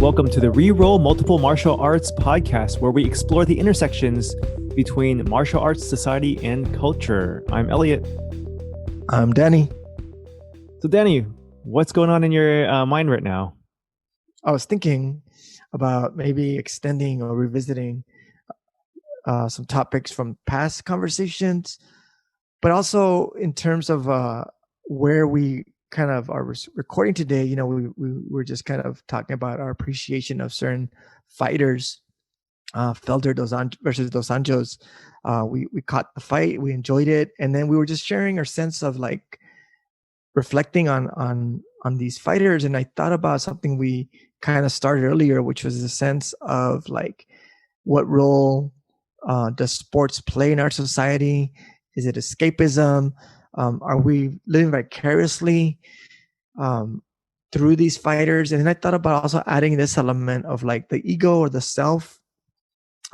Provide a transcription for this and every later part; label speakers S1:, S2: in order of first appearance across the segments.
S1: welcome to the REROLL Multiple Martial Arts podcast, where we explore the intersections between martial arts, society, and culture. I'm Elliot.
S2: I'm Danny.
S1: So Danny, what's going on in your mind right now?
S2: I was thinking about maybe extending or revisiting some topics from past conversations, but also in terms of where we kind of are recording today. You know, we were just kind of talking about our appreciation of certain fighters, Felder versus Dos Anjos. We caught the fight, we enjoyed it, and then we were just sharing our sense of like reflecting on these fighters. And I thought about something we kind of started earlier, which was the sense of like, what role does sports play in our society? Is it escapism? Are we living vicariously through these fighters? And then I thought about also adding this element of like the ego or the self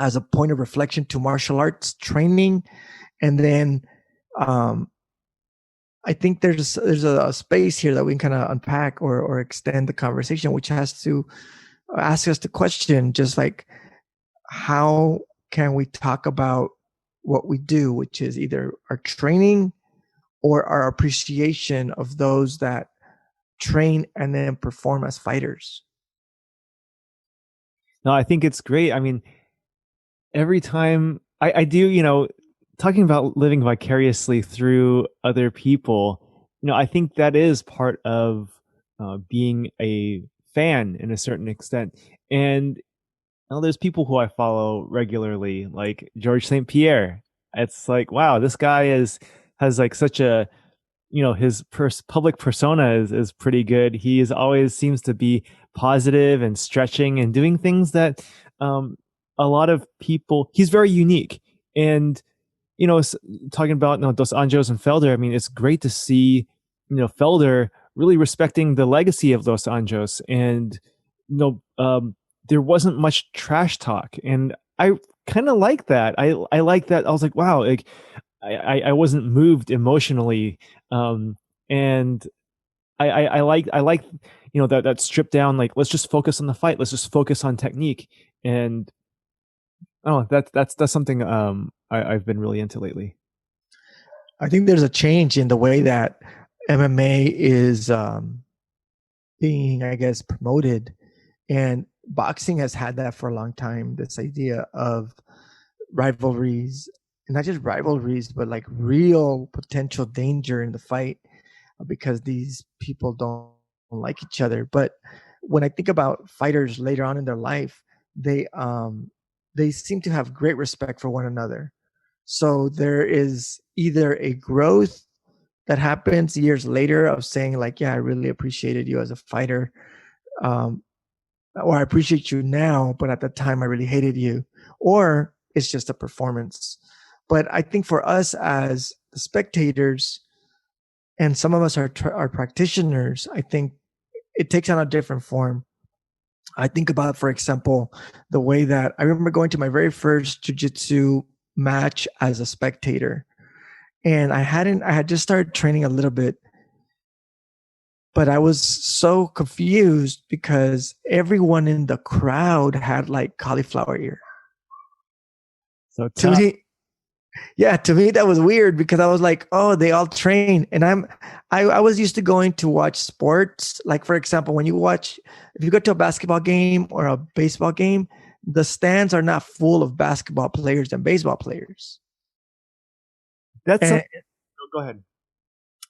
S2: as a point of reflection to martial arts training. And then I think there's a space here that we can kind of unpack or extend the conversation, which has to ask us the question, just like, how can we talk about what we do, which is either our training or our appreciation of those that train and then perform as fighters?
S1: No, I think it's great. I mean, every time I do, talking about living vicariously through other people, I think that is part of being a fan in a certain extent. And there's people who I follow regularly, like George St. Pierre. It's like, wow, this guy has like such a, his public persona is pretty good. He always seems to be positive and stretching and doing things that a lot of people, he's very unique. And, talking about Dos Anjos and Felder, I mean, it's great to see, Felder really respecting the legacy of Dos Anjos. And, there wasn't much trash talk. And I kind of like that. I like that. I was like, wow, like I wasn't moved emotionally. And I like, that stripped down, like, let's just focus on the fight. Let's just focus on technique. And that's something I've been really into lately.
S2: I think there's a change in the way that MMA is being, I guess, promoted. And boxing has had that for a long time, this idea of rivalries, and not just rivalries, but like real potential danger in the fight because these people don't like each other. But when I think about fighters later on in their life, they seem to have great respect for one another. So there is either a growth that happens years later of saying like, yeah, I really appreciated you as a fighter, or I appreciate you now, but at the time I really hated you, or it's just a performance. But I think for us as spectators, and some of us are practitioners, I think it takes on a different form. I think about, for example, the way that I remember going to my very first jiu-jitsu match as a spectator. And I had just started training a little bit, but I was so confused because everyone in the crowd had like cauliflower ear.
S1: So
S2: to me, that was weird because I was like, oh, they all train. And I was used to going to watch sports. Like, for example, if you go to a basketball game or a baseball game, the stands are not full of basketball players and baseball players.
S1: Go ahead. Well,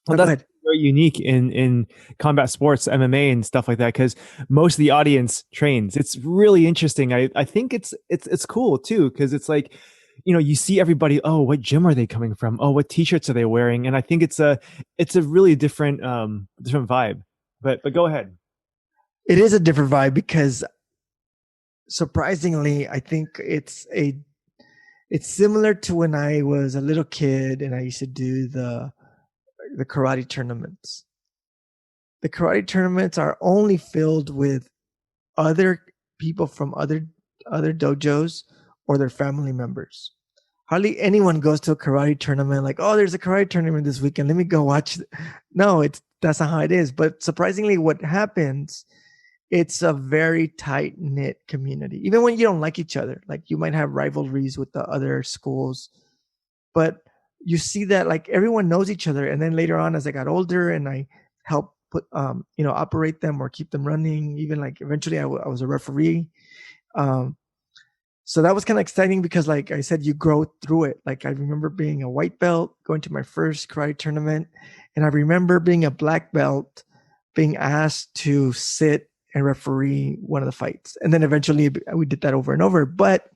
S2: go
S1: that's
S2: ahead.
S1: very unique in combat sports, MMA and stuff like that, because most of the audience trains. It's really interesting. I think it's cool too, because it's like, you see everybody, oh, what gym are they coming from? Oh, what t-shirts are they wearing? And I think it's a really different vibe. But go ahead.
S2: It is a different vibe because surprisingly, I think it's similar to when I was a little kid and I used to do the karate tournaments. The karate tournaments are only filled with other people from other dojos or their family members. Hardly anyone goes to a karate tournament like, oh, there's a karate tournament this weekend, let me go watch. No, that's not how it is. But surprisingly, what happens it's a very tight knit community. Even when you don't like each other, like you might have rivalries with the other schools, but you see that like everyone knows each other. And then later on, as I got older and I helped put, operate them or keep them running, even like eventually I was a referee. Um, so that was kind of exciting because, like I said, you grow through it. Like I remember being a white belt, going to my first karate tournament, and I remember being a black belt, being asked to sit and referee one of the fights. And then eventually we did that over and over. But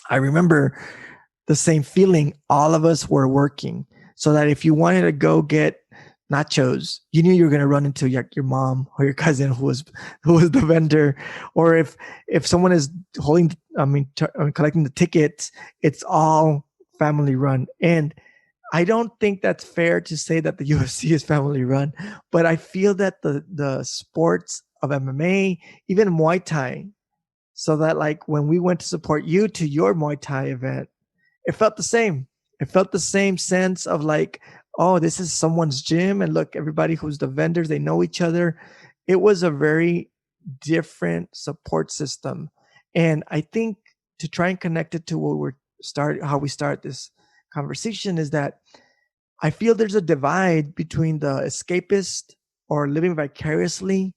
S2: I remember the same feeling. All of us were working so that if you wanted to go get nachos, you knew you were going to run into your mom or your cousin who was the vendor. Or if someone is holding, collecting the tickets, it's all family run. And I don't think that's fair to say that the UFC is family run, but I feel that the sports of MMA, even Muay Thai, so that like when we went to support you to your Muay Thai event, it felt the same. It felt the same sense of like, oh, this is someone's gym, and look, everybody who's the vendors, they know each other. It was a very different support system, and I think to try and connect it to how we start this conversation is that I feel there's a divide between the escapist or living vicariously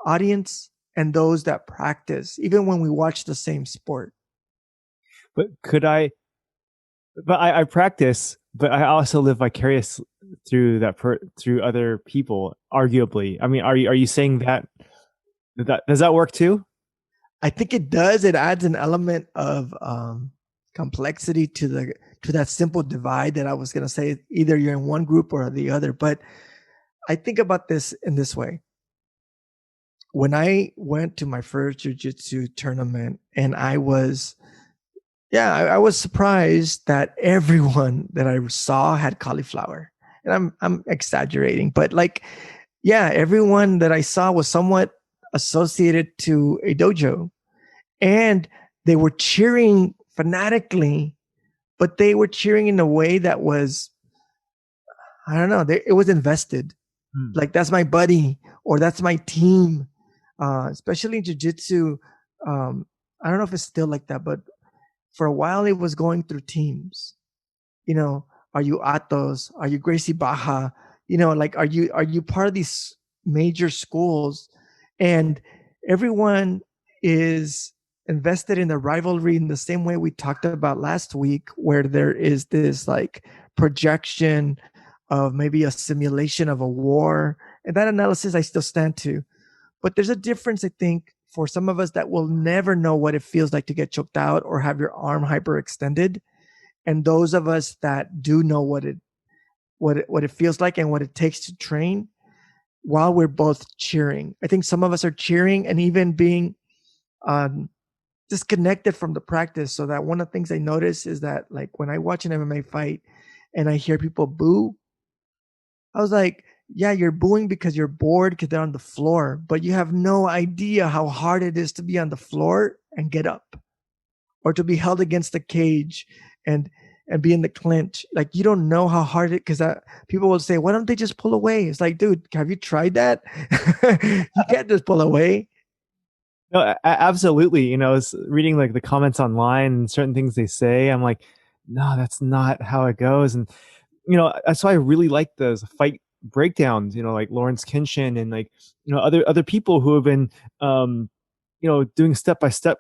S2: audience and those that practice, even when we watch the same sport.
S1: But could I? But I practice, but I also live vicarious through through other people. Arguably, I mean, are you saying that does that work too?
S2: I think it does. It adds an element of complexity to that simple divide that I was going to say. Either you're in one group or the other. But I think about this in this way. When I went to my first jiu-jitsu tournament, and I was, yeah, I was surprised that everyone that I saw had cauliflower. And I'm exaggerating, but like, yeah, everyone that I saw was somewhat associated to a dojo, and they were cheering fanatically, but they were cheering in a way that was, I don't know, it was invested.
S1: Hmm.
S2: Like that's my buddy or that's my team. Especially in jiu-jitsu, I don't know if it's still like that, but for a while it was going through teams. You know, are you Atos? Are you Gracie Baja? You know, like are you part of these major schools? And everyone is invested in the rivalry in the same way we talked about last week, where there is this like projection of maybe a simulation of a war. And that analysis I still stand to. But there's a difference, I think, for some of us that will never know what it feels like to get choked out or have your arm hyperextended, and those of us that do know what it feels like and what it takes to train while we're both cheering. I think some of us are cheering and even being disconnected from the practice. So that one of the things I notice is that like when I watch an MMA fight and I hear people boo, I was like, yeah, you're booing because you're bored because they're on the floor, but you have no idea how hard it is to be on the floor and get up, or to be held against the cage and be in the clinch. Like you don't know how hard it, because people will say, why don't they just pull away? It's like, dude, have you tried that? You can't just pull away.
S1: No, absolutely. You know, I was reading like the comments online and certain things they say. I'm like, no, that's not how it goes. And that's why I really like those fight breakdowns. Like Lawrence Kinshin and like other people who have been doing step by step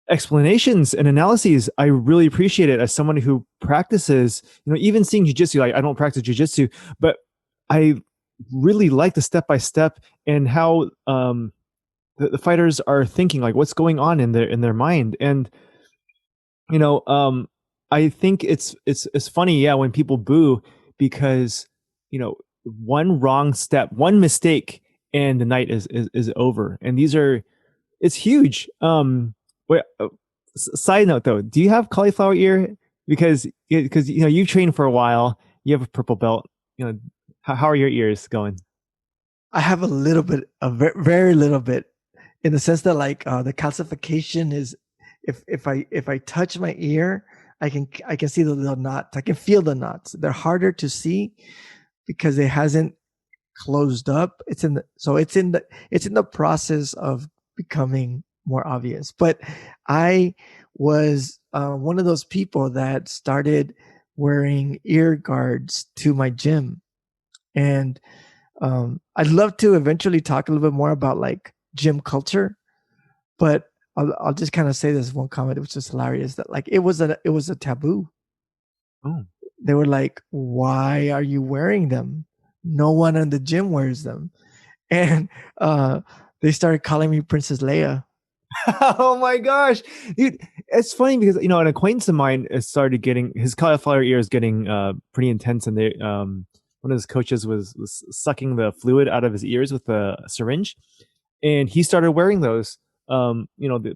S1: explanations and analyses. I really appreciate it as someone who practices. Even seeing jujitsu. Like I don't practice jujitsu, but I really like the step by step and how the fighters are thinking, like what's going on in their mind. And you know um I think it's funny, yeah, when people boo, because one wrong step, one mistake, and the night is over. And it's huge. Wait, side note though, do you have cauliflower ear? Because you've trained for a while, you have a purple belt. How are your ears going?
S2: I have a little bit, a very little bit, in the sense that like the calcification is, if I touch my ear, I can see the little knots. I can feel the knots. They're harder to see because it hasn't closed up. It's in the process of becoming more obvious. But I was one of those people that started wearing ear guards to my gym, and I'd love to eventually talk a little bit more about like gym culture, but I'll just kind of say this one comment, which is hilarious, that like it was a taboo.
S1: Oh.
S2: They were like, "Why are you wearing them? No one in the gym wears them." And uh, they started calling me Princess Leia.
S1: Oh my gosh, dude! It's funny because an acquaintance of mine has started getting his cauliflower ear is getting pretty intense, and they one of his coaches was sucking the fluid out of his ears with a syringe, and he started wearing those, the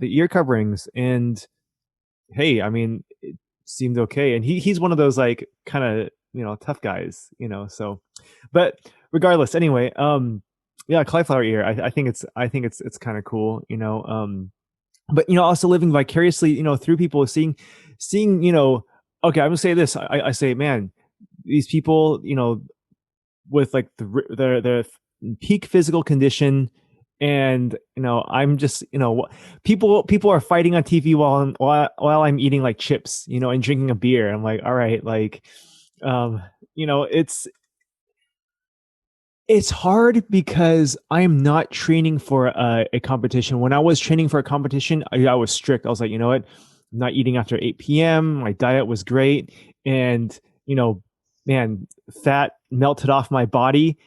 S1: ear coverings, and hey, I mean, it seemed okay, and he's one of those like kind of tough guys, so, but regardless, anyway, yeah, cauliflower ear, I think it's kind of cool, but also living vicariously through people, seeing okay, I'm gonna say this, I say, man, these people with like the peak physical condition, and I'm just people are fighting on TV while I'm eating like chips, and drinking a beer. I'm like, all right, like, um you know it's it's hard because I'm not training for a competition. When I was training for a competition, I was strict. I was like, you know what? I'm not eating after 8 p.m. My diet was great. And, man, fat melted off my body,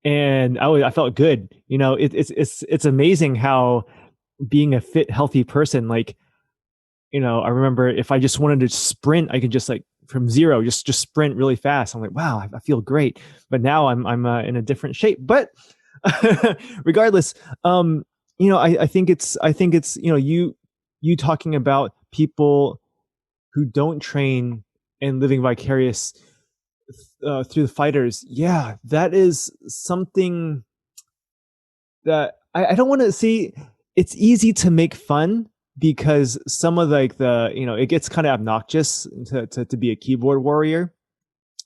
S1: and I felt good. It's amazing how being a fit, healthy person, like, I remember if I just wanted to sprint, I could just like from zero, just sprint really fast. I'm like, wow, I feel great. But now I'm in a different shape. But regardless, I think it's you talking about people who don't train and living vicarious through the fighters. Yeah, that is something that I don't want to see. It's easy to make fun because some of like it gets kind of obnoxious to be a keyboard warrior,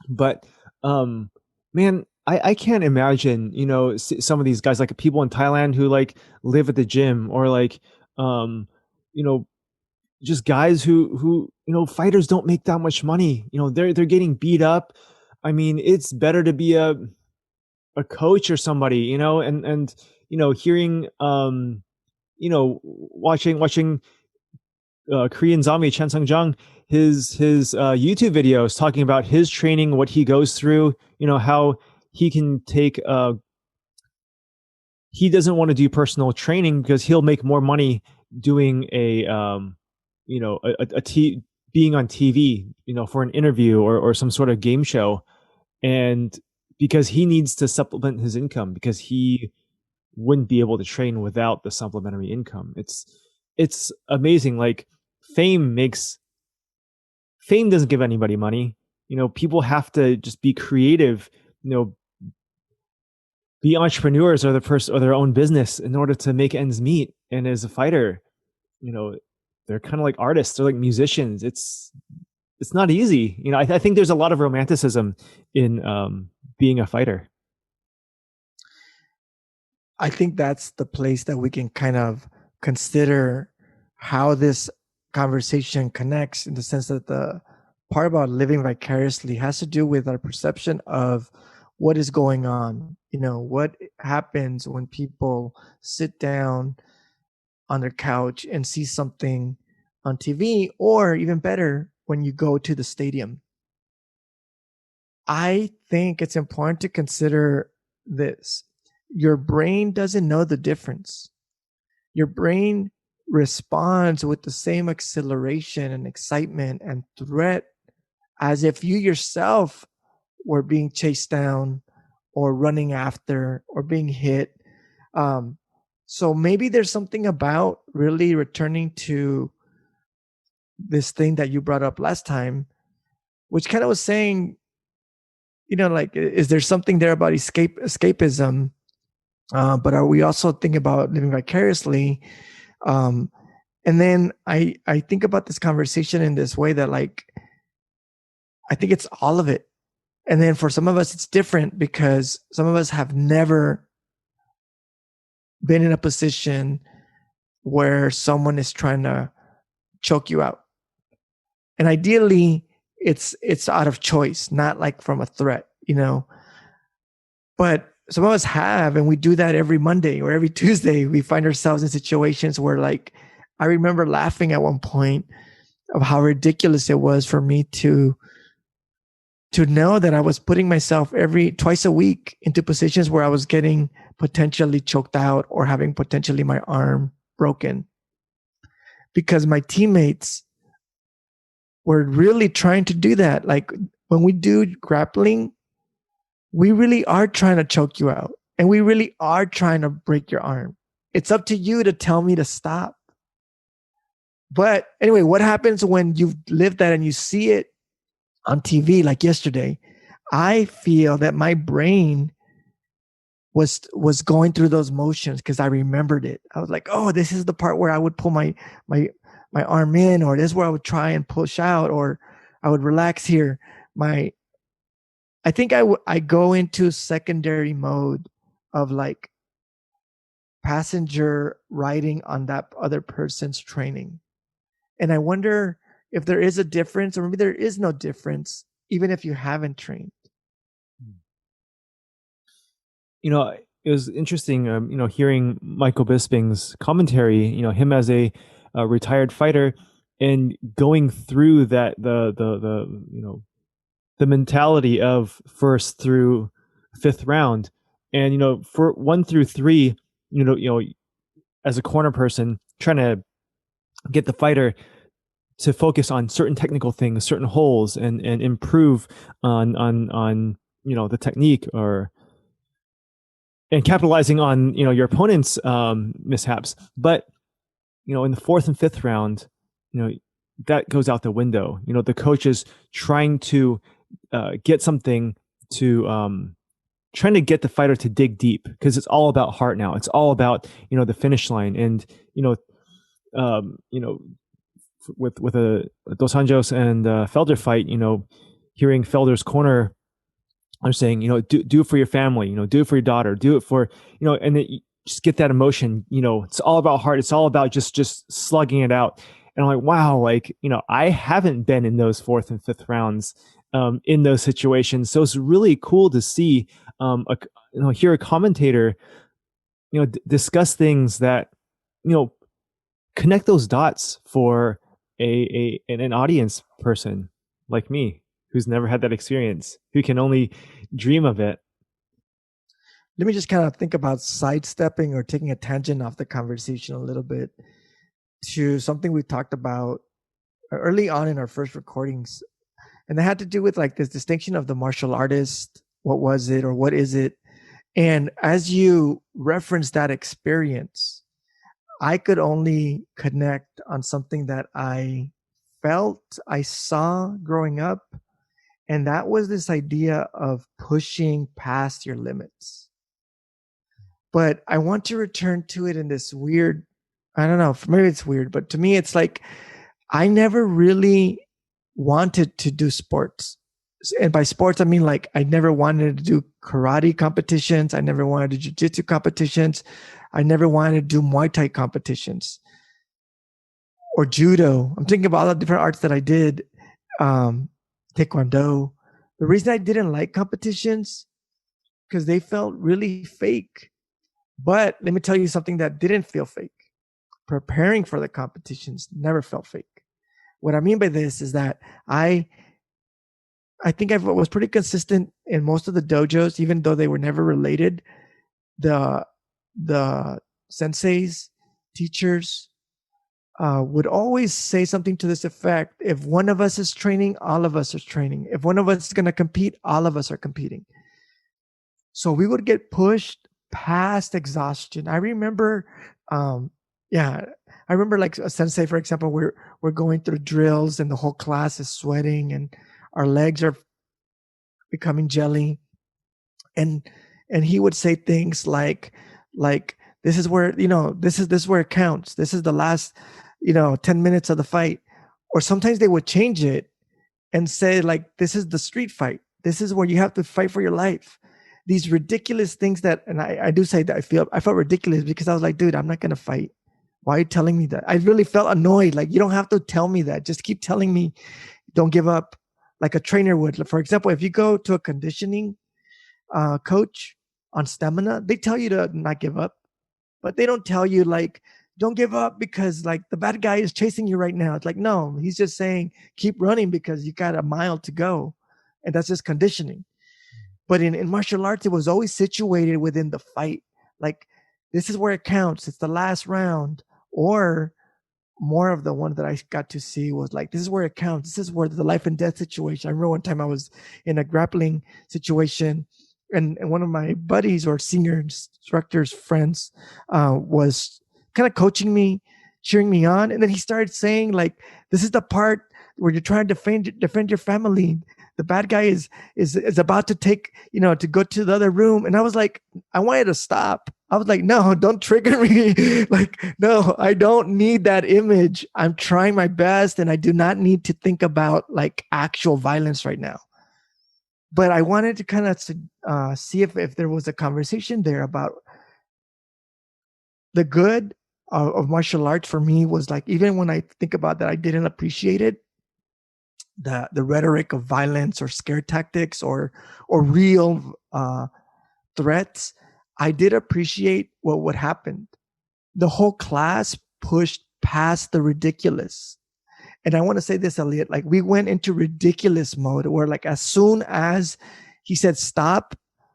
S1: but um man, I can't imagine some of these guys, like people in Thailand who like live at the gym, or like um you know just guys who fighters don't make that much money, they're getting beat up. I mean, it's better to be a coach or somebody, and hearing watching Korean zombie Chen Sung Jung, his YouTube videos talking about his training, what he goes through, how he can take he doesn't want to do personal training because he'll make more money doing you know a being on TV, for an interview, or some sort of game show, and because he needs to supplement his income, because he wouldn't be able to train without the supplementary income. It's amazing. Like, fame makes fame doesn't give anybody money. People have to just be creative, be entrepreneurs, or their own business in order to make ends meet. And as a fighter, you know, they're kind of like artists, they're like musicians. It's not easy. I think there's a lot of romanticism in being a fighter.
S2: I think that's the place that we can kind of consider how this conversation connects, in the sense that the part about living vicariously has to do with our perception of what is going on. What happens when people sit down on their couch and see something on TV, or even better, when you go to the stadium. I think it's important to consider this. Your brain doesn't know the difference. Your brain responds with the same acceleration and excitement and threat as if you yourself were being chased down, or running after, or being hit. Um, so maybe there's something about really returning to this thing that you brought up last time, which kind of was saying, like, is there something there about escapism? But are we also thinking about living vicariously? Um, and then I think about this conversation in this way, that like, I think it's all of it. And then for some of us, it's different because some of us have never been in a position where someone is trying to choke you out. And ideally, it's out of choice, not like from a threat, you know. But some of us have, and we do that every Monday or every Tuesday. We find ourselves in situations where, like, I remember laughing at one point of how ridiculous it was for me to know that I was putting myself twice a week into positions where I was getting potentially choked out or having potentially my arm broken because my teammates were really trying to do that. Like when we do grappling, we really are trying to choke you out and we really are trying to break your arm. It's up to you to tell me to stop. But anyway, what happens when you've lived that and you see it on TV like yesterday? I feel that my brain was going through those motions because I remembered it. I was like, oh, this is the part where I would pull my arm in, or this is where I would try and push out, or I would relax here. I think I go into secondary mode of like passenger riding on that other person's training. And I wonder if there is a difference, or maybe there is no difference, even if you haven't trained.
S1: You know, it was interesting, hearing Michael Bisping's commentary, him as a retired fighter and going through that, the mentality of first through fifth round. And, for 1 through 3, as a corner person trying to get the fighter to focus on certain technical things, certain holes, and improve on the technique, and capitalizing on your opponent's mishaps. But in the 4th and 5th round, that goes out the window. The coach is trying to get something to trying to get the fighter to dig deep, because it's all about heart now. It's all about the finish line. And with a Dos Anjos and Felder fight, hearing Felder's corner, I'm saying, do it for your family, do it for your daughter, do it for, and then you just get that emotion. It's all about heart. It's all about just slugging it out. And I'm like, wow, like, I haven't been in those 4th and 5th rounds in those situations. So it's really cool to see, hear a commentator, discuss things that, connect those dots for an audience person like me, who's never had that experience, who can only dream of it.
S2: Let me just kind of think about sidestepping or taking a tangent off the conversation a little bit to something we talked about early on in our first recordings. And that had to do with like this distinction of the martial artist. What was it, or what is it? And as you reference that experience, I could only connect on something that I felt, I saw growing up. And that was this idea of pushing past your limits. But I want to return to it in this weird, I don't know, maybe it's weird, but to me, it's like I never really wanted to do sports. And by sports, I mean like I never wanted to do karate competitions. I never wanted to do jiu-jitsu competitions. I never wanted to do Muay Thai competitions or judo. I'm thinking about all the different arts that I did. Taekwondo. The reason I didn't like competitions because they felt really fake. But let me tell you something that didn't feel fake. Preparing for the competitions never felt fake. What I mean by this is that I think I was pretty consistent in most of the dojos, even though they were never related. The senseis, teachers, would always say something to this effect: if one of us is training, all of us are training. If one of us is going to compete, all of us are competing. So we would get pushed past exhaustion. I remember, I remember like a sensei, for example, we're going through drills and the whole class is sweating and our legs are becoming jelly, and he would say things like this is where this is where it counts. This is the last 10 minutes of the fight. Or sometimes they would change it and say like this is the street fight. This is where you have to fight for your life. These ridiculous things that, and I do say that I felt ridiculous because I was like, dude, I'm not gonna fight. Why are you telling me that? I really felt annoyed. Like, you don't have to tell me that. Just keep telling me, don't give up, like a trainer would. For example, if you go to a conditioning coach on stamina, they tell you to not give up, but they don't tell you like, don't give up because like the bad guy is chasing you right now. It's like, no, he's just saying keep running because you got a mile to go. And that's just conditioning. But in martial arts, it was always situated within the fight. Like, this is where it counts. It's the last round. Or more of the one that I got to see was like, this is where it counts. This is where the life and death situation. I remember one time I was in a grappling situation, and one of my buddies or senior instructors, friends, was kind of coaching me, cheering me on. And then he started saying, like, this is the part where you're trying to defend your family. The bad guy is about to take, to go to the other room. And I was like, I wanted to stop. I was like, no, don't trigger me. Like, no, I don't need that image. I'm trying my best and I do not need to think about like actual violence right now. But I wanted to kind of see if there was a conversation there about the good of martial arts. For me was like, even when I think about that, I didn't appreciate it, the rhetoric of violence or scare tactics or real threats. I did appreciate what happened. The whole class pushed past the ridiculous. And I want to say this, Elliot, like we went into ridiculous mode where like as soon as he said stop,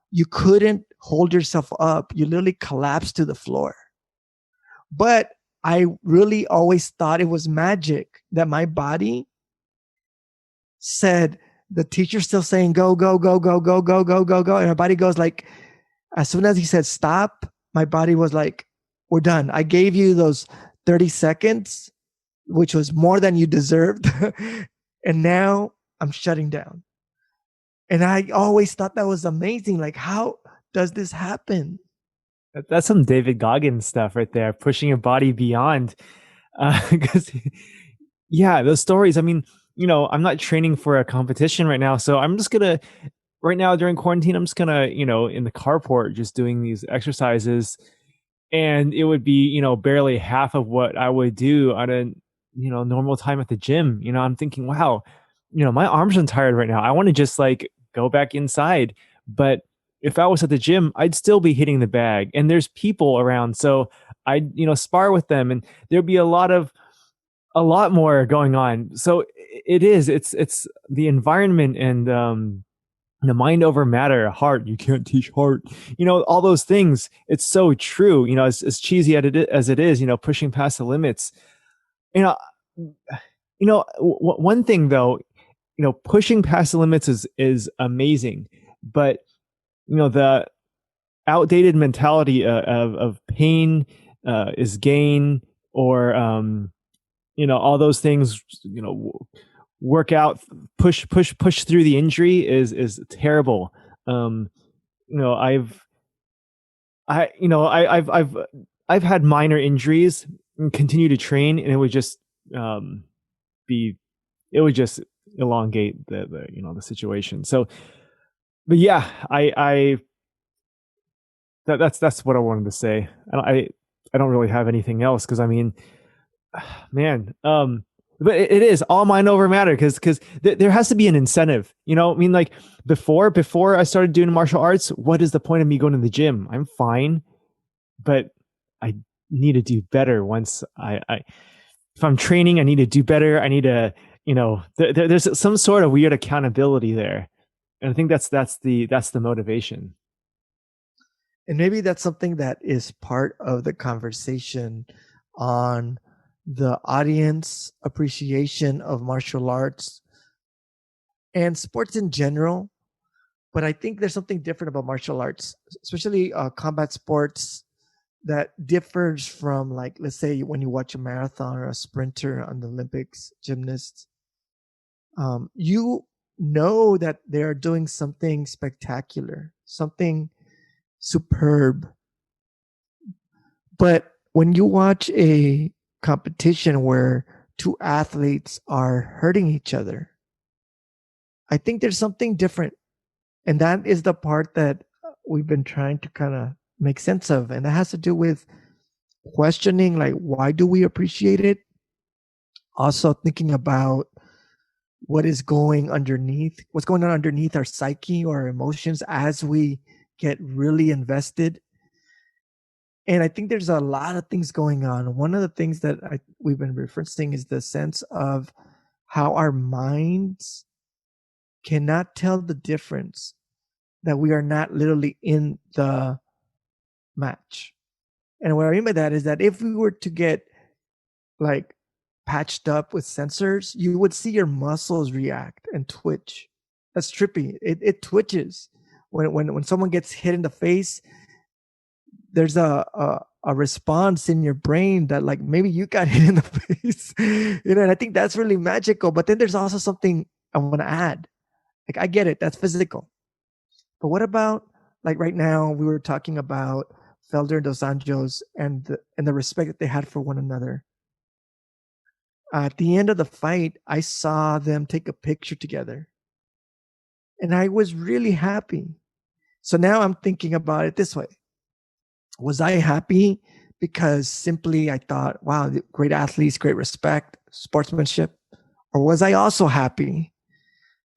S2: you couldn't hold yourself up. You literally collapsed to the floor. But I really always thought it was magic that my body said, the teacher's still saying go, go, go, go, go, go, go, go, go. And my body goes like, as soon as he said stop, my body was like, we're done. I gave you those 30 seconds, which was more than you deserved. And now I'm shutting down. And I always thought that was amazing. Like, how does this happen?
S1: That's some David Goggins stuff right there, pushing your body beyond. Because, yeah, those stories. I mean, I'm not training for a competition right now, so I'm just gonna right now during quarantine, I'm just gonna, in the carport, just doing these exercises, and it would be, barely half of what I would do at a, normal time at the gym. I'm thinking, wow, my arms are tired right now. I want to just like go back inside, but if I was at the gym, I'd still be hitting the bag, and there's people around, so I'd, spar with them, and there'd be a lot more going on. So it's the environment and the mind over matter, heart, you can't teach heart, all those things. It's so true, as cheesy as it is, pushing past the limits. you know one thing though, pushing past the limits is amazing, but the outdated mentality of pain is gain, or all those things, work out, push through the injury is terrible. um I've I've had minor injuries and continue to train, and it would just um be it would just elongate the situation. So, but yeah, that's what I wanted to say. I don't really have anything else, because I mean, man, but it is all mind over matter, because there has to be an incentive. I mean, like before I started doing martial arts, what is the point of me going to the gym? I'm fine, but I need to do better. Once I if I'm training, I need to do better. I need to, there's some sort of weird accountability there, and I think that's the motivation.
S2: And maybe that's something that is part of the conversation on the audience appreciation of martial arts and sports in general. But I think there's something different about martial arts, especially combat sports, that differs from, like, let's say when you watch a marathon or a sprinter on the Olympics, gymnasts. You know that they're doing something spectacular, something superb. But when you watch a competition where two athletes are hurting each other, I think there's something different. And that is the part that we've been trying to kind of make sense of. And that has to do with questioning, like, why do we appreciate it? Also thinking about what's going on underneath our psyche or our emotions as we get really invested. And I think there's a lot of things going on. One of the things that we've been referencing is the sense of how our minds cannot tell the difference, that we are not literally in the match. And what I mean by that is that if we were to get like patched up with sensors, you would see your muscles react and twitch. That's trippy. It twitches when someone gets hit in the face. There's a response in your brain that like maybe you got hit in the face, and I think that's really magical. But then there's also something I want to add. Like, I get it, that's physical, but what about, like, right now we were talking about Felder and Dos Anjos and the respect that they had for one another. At the end of the fight, I saw them take a picture together, and I was really happy. So now I'm thinking about it this way: was I happy because simply I thought, wow, great athletes, great respect, sportsmanship? Or was I also happy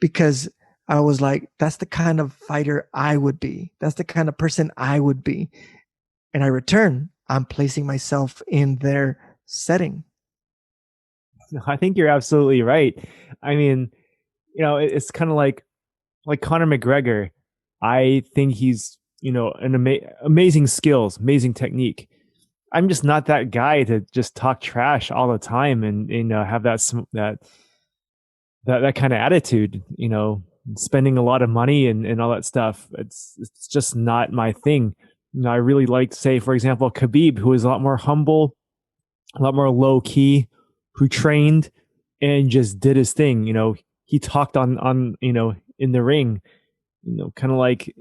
S2: because I was like, that's the kind of fighter I would be. That's the kind of person I would be. And I return, I'm placing myself in their setting.
S1: I think you're absolutely right. I mean, it's kind of like Conor McGregor. I think he's, an amazing skills, amazing technique. I'm just not that guy to just talk trash all the time and have that kind of attitude. Spending a lot of money and all that stuff. It's just not my thing. I really like, say, for example, Khabib, who is a lot more humble, a lot more low key, who trained and just did his thing. He talked on in the ring, kind of like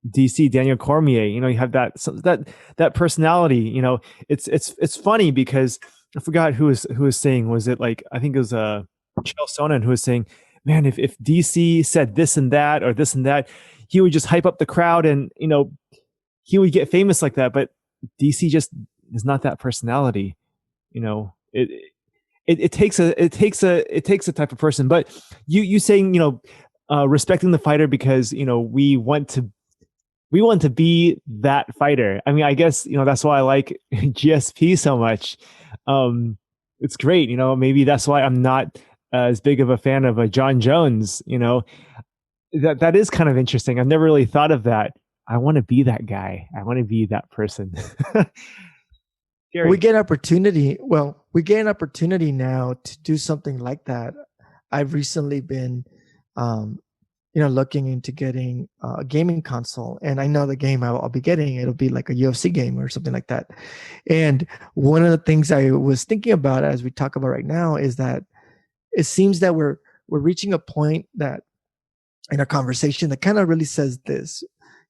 S1: DC Daniel Cormier. You have that personality. It's funny because I forgot who was saying, was it like, I think it was Chael Sonnen, who was saying, man, if DC said this and that or this and that, he would just hype up the crowd and he would get famous like that. But DC just is not that personality. It takes a type of person. But you saying, respecting the fighter because we want to be that fighter. I mean, I guess that's why I like GSP so much. It's great. Maybe that's why I'm not as big of a fan of John Jones. That is kind of interesting. I've never really thought of that. I want to be that guy. I want to be that person.
S2: We
S1: Gary.
S2: get opportunity. Well, we get an opportunity now to do something like that. I've recently been, looking into getting a gaming console, and I know the game I'll be getting, it'll be like a UFC game or something like that. And one of the things I was thinking about as we talk about right now is that it seems that we're reaching a point that in our conversation that kind of really says this: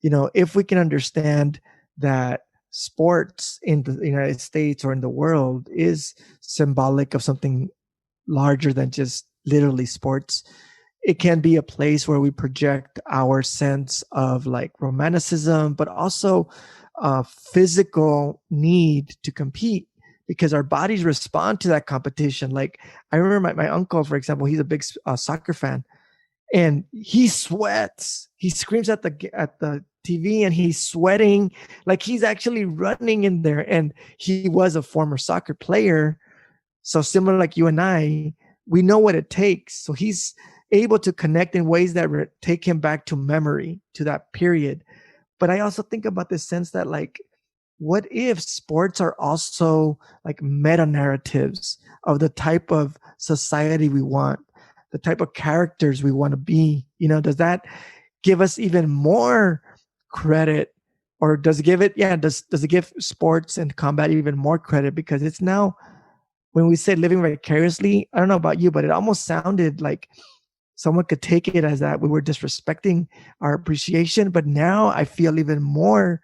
S2: if we can understand that sports in the United States or in the world is symbolic of something larger than just literally sports, it can be a place where we project our sense of like romanticism, but also physical need to compete because our bodies respond to that competition. Like, I remember my uncle, for example, he's a big soccer fan, and he sweats. He screams at the TV and he's sweating like he's actually running in there. And he was a former soccer player. So similar like you and I, we know what it takes. So he's able to connect in ways that take him back to memory, to that period. But I also think about this sense that, like, what if sports are also like meta narratives of the type of society we want, the type of characters we want to be? Does that give us even more credit, or does it give it? Yeah, does it give sports and combat even more credit? Because it's now, when we say living vicariously, I don't know about you, but it almost sounded like someone could take it as that we were disrespecting our appreciation. But now I feel even more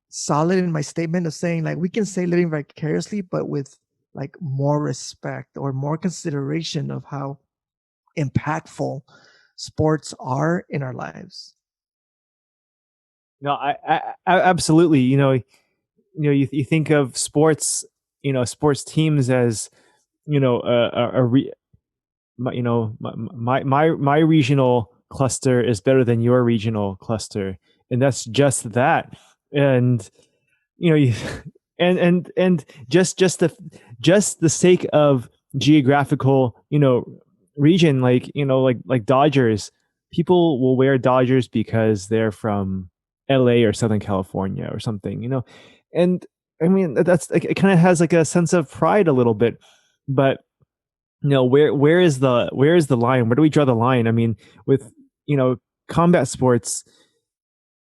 S2: solid in my statement of saying, like, we can say living vicariously, but with like more respect or more consideration of how impactful sports are in our lives.
S1: No, absolutely. You think of sports, sports teams as, my regional cluster is better than your regional cluster, and that's just that. And you and just the sake of geographical, region, like Dodgers, people will wear Dodgers because they're from LA or Southern California or something, and I mean that's like, it kind of has like a sense of pride a little bit. But where is the line? Where do we draw the line? I mean, with combat sports,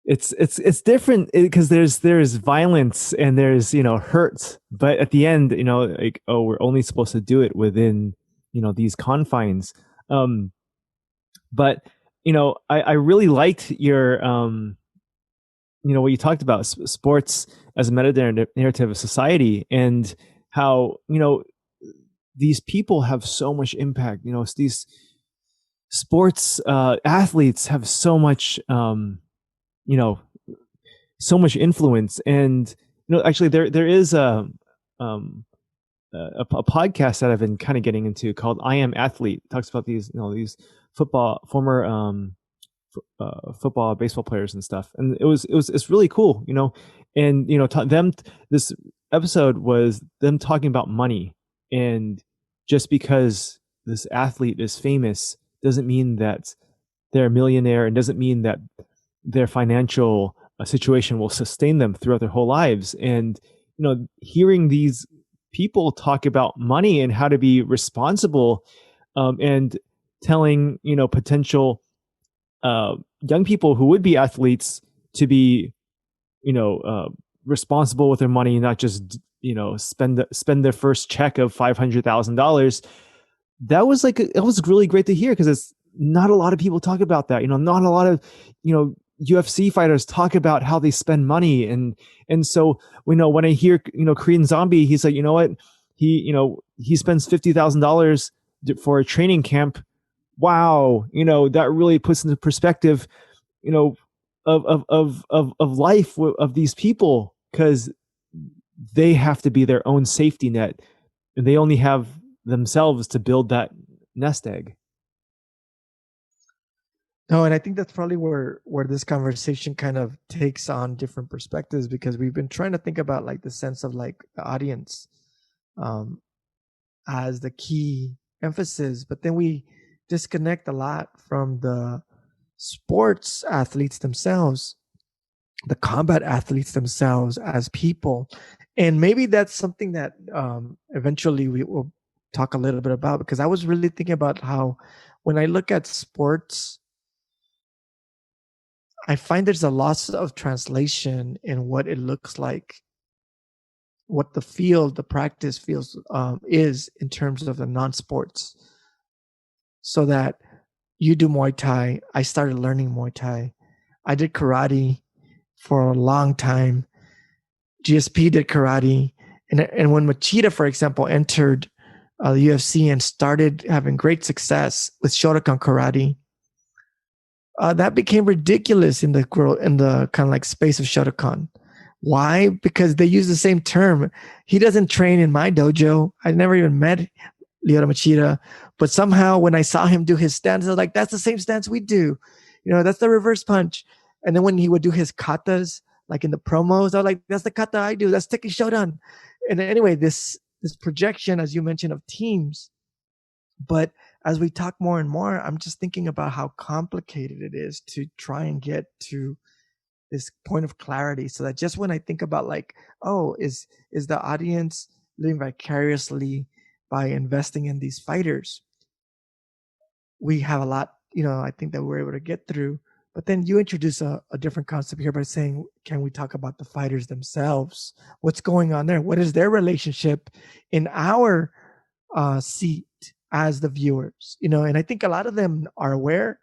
S1: it's different because there's violence and there's hurt, but at the end, like, oh, we're only supposed to do it within these confines. um but I really liked your what you talked about, sports as a meta narrative of society, and how these people have so much impact. These sports athletes have so much you know so much influence. And actually, there is um a podcast that I've been kind of getting into called I Am Athlete. It talks about these former football, baseball players and stuff, and it's really cool. And this episode was them talking about money. And just because this athlete is famous doesn't mean that they're a millionaire, and doesn't mean that their financial situation will sustain them throughout their whole lives. And hearing these people talk about money and how to be responsible, and telling potential young people who would be athletes to be responsible with their money, not just spend their first check of $500,000. It was really great to hear, because it's not a lot of people talk about that. Not a lot of UFC fighters talk about how they spend money. And so when I hear Korean Zombie, he's like, what, he spends $50,000 for a training camp. Wow, that really puts into perspective you know of life of these people, because they have to be their own safety net, and they only have themselves to build that nest egg.
S2: No, and I think that's probably where this conversation kind of takes on different perspectives, because we've been trying to think about like the sense of like the audience um, as the key emphasis, but then we disconnect a lot from the sports athletes themselves, the combat athletes themselves as people. And maybe that's something that eventually we will talk a little bit about, because I was really thinking about how when I look at sports, I find there's a loss of translation in what it looks like, what the field, the practice feels is in terms of the non-sports. So that you do Muay Thai, I started learning Muay Thai. I did karate for a long time. GSP did karate, and when Machida, for example, entered the UFC and started having great success with Shotokan karate, that became ridiculous in the kind of like space of Shotokan. Why? Because they use the same term. He doesn't train in my dojo. I never even met Lyoto Machida, but somehow when I saw him do his stance, I was like, that's the same stance we do. That's the reverse punch. And then when he would do his katas, like in the promos, I was like, that's the kata I do. That's Teki Shodan. And anyway, this projection, as you mentioned, of teams. But as we talk more and more, I'm just thinking about how complicated it is to try and get to this point of clarity, so that just when I think about like, oh, is the audience living vicariously by investing in these fighters, we have a lot, I think that we're able to get through. But then you introduce a different concept here by saying, can we talk about the fighters themselves? What's going on there? What is their relationship in our seat as the viewers? And I think a lot of them are aware.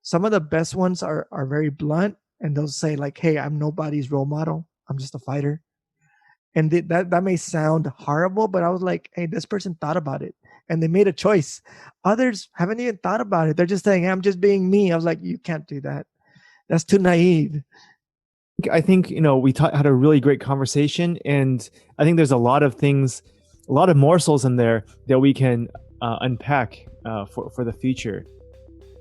S2: Some of the best ones are very blunt, and they'll say like, hey, I'm nobody's role model. I'm just a fighter. And that may sound horrible, but I was like, hey, this person thought about it. and they made a choice. Others haven't even thought about it. They're just saying, I'm just being me. I was like, you can't do that. That's too naive.
S1: I think, we had a really great conversation, and I think there's a lot of things, a lot of morsels in there that we can unpack for the future.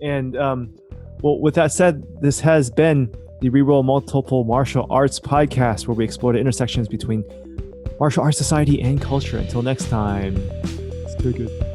S1: And well, with that said, this has been the Reroll Multiple Martial Arts podcast, where we explore the intersections between martial arts society and culture. Until next time, stay good.